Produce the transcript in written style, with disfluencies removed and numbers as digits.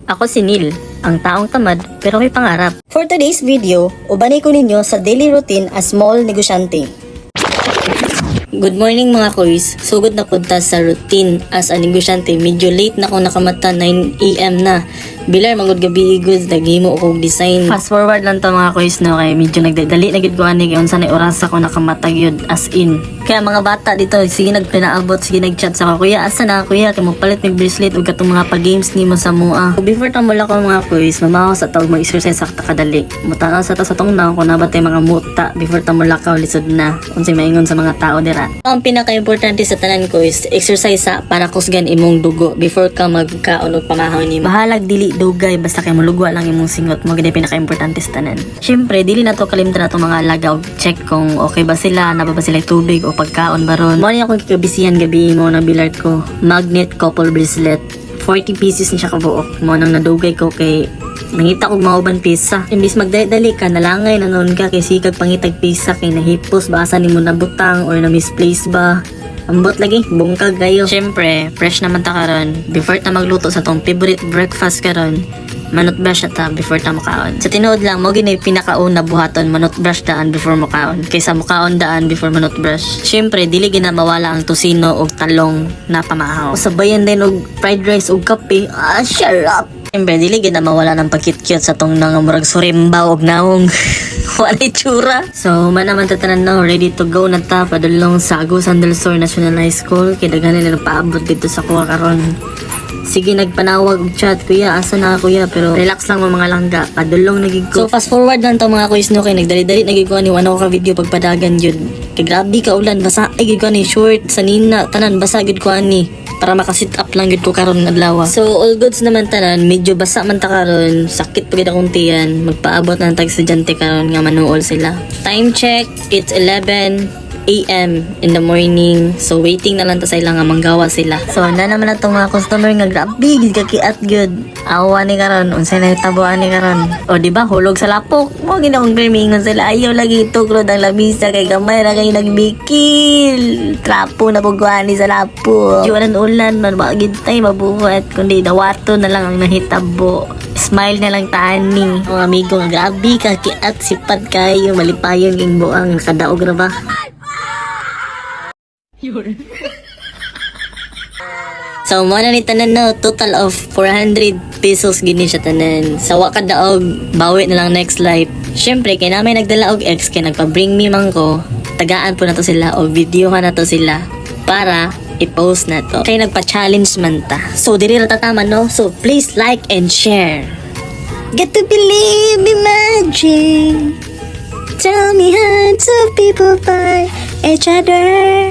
Ako si Neil, ang taong tamad pero may pangarap. For today's video, ubanay ko ninyo sa daily routine as small negosyante. Good morning mga kuys. Sugod na punta sa routine as a negosyante. Medyo late na ako nakamata, 9 AM na. Bilar magud gabi igod naghimo og design. Fast forward lang to mga kuys no, kay medyo nagdadali na gid ko ani kay unsa na oras ako nakamata gyud as in. Kaya mga bata dito sige nagpinaabot, sige nagchat sa ako, kuya asa na kuya kay magpalit mig bracelet ug katong mga pa-games nimo sa mua. Before ta mula ko mga kuys, mamahaw sa tawag mag-exercise sakta kadali. Mutana sa ta sa tungnaw ko nabatay mga muta before ta mula ka lisod na. Unsay maingon sa mga tao dira. Ang pinaka-importante sa tanan ko is exercise sa para kusgan imong dugo before ka magkaon og pamahaw nimo. Bahalag dili dugay basta kay mulugwa lang imong singot mo gid pinaka-importante sa tanan. Syempre dili na to kalimtan nato mga lagaw, check kung okay ba sila, naba ba sila tubig o pagkaon baron. Mo ni ako kikabisihan gabi mo na bilard ko. Magnet couple bracelet. 40 pieces ni siya kabuok. Mo nang nadugay ko kay nangita kog mauban pisa. Imbis magdali ka nalangay na noon ka kay sikag pangitag pisa kay nahipos ba asa nimo nabutang or na misplace ba. Ambot lagi, bungkag kayo. Syempre, fresh naman ta karon. Before ta magluto sa tong favorite breakfast karon, manot brush ta before ta mukaon. Sa tinuod lang, mo gini pinakauna buhaton manot brush daan before mukaon. Kaysa mukaon daan before manot brush. Syempre, dili gina mawala ang tosino og talong na pamahaw. Sabayan din og fried rice og kape. Sarap! Syempre, dili gina mawala ng pagkit-cute sa tong nangamurag surimba og naong. Walay tsura. So, man naman tatanan na, ready to go na ta, padulong sa Agusan del Sur National High School. Kaya daghan nila paabot dito sa kuha karon. Sige, nagpanawag og chat, kuya, asa na kuya, pero relax lang mga langga, padulong nagig ko. So, fast forward lang to mga kuys no, kay nagdali-dali nagig ko ni ano ka video pagpadagan yun. Kay grabe ka ulan, basa, ay gid ko ni short, sanina, tanan, basa gid ko ani. Para makasit up lang gid ko karon adlaw. So all goods naman tanan, medyo basa man ta karon, sakit pagid akong tiyan, magpaabot ng tag estudyante karon nga manuol sila. Time check, it's 11 AM in the morning. So waiting na lang ta sa ilang nga manggawa sila. So na naman natong mga customer nga grabe gid kakiat gyud. Awa ni karon, unsay nahitaboan ni karon. O di ba hulog sa lapok. Mo gid akong grimingon sila, ayaw lagi tukrod ang lamisa kay gamay ra kay nagbikil. Trapo na pugwani sa lapok. Jualan ulan man ba gid tay mabuhat kundi dawato na lang ang nahitabo. Smile na lang tani. Mga amigo nga grabe kakiat sipad kayo malipayon king buang kadaog ra ba. So mo na ni tanan no, total of 400 pesos gini siya tanan. Sawa ka daog, bawi na lang next life. Syempre kay namay nagdala og ex kay nagpa-bring me man ko. Tagaan po na to sila o video ka na to sila para i-post na to. Kay nagpa-challenge man ta. So diri ra tatama no. So please like and share. Get to believe in magic. Tell me how two people find each other.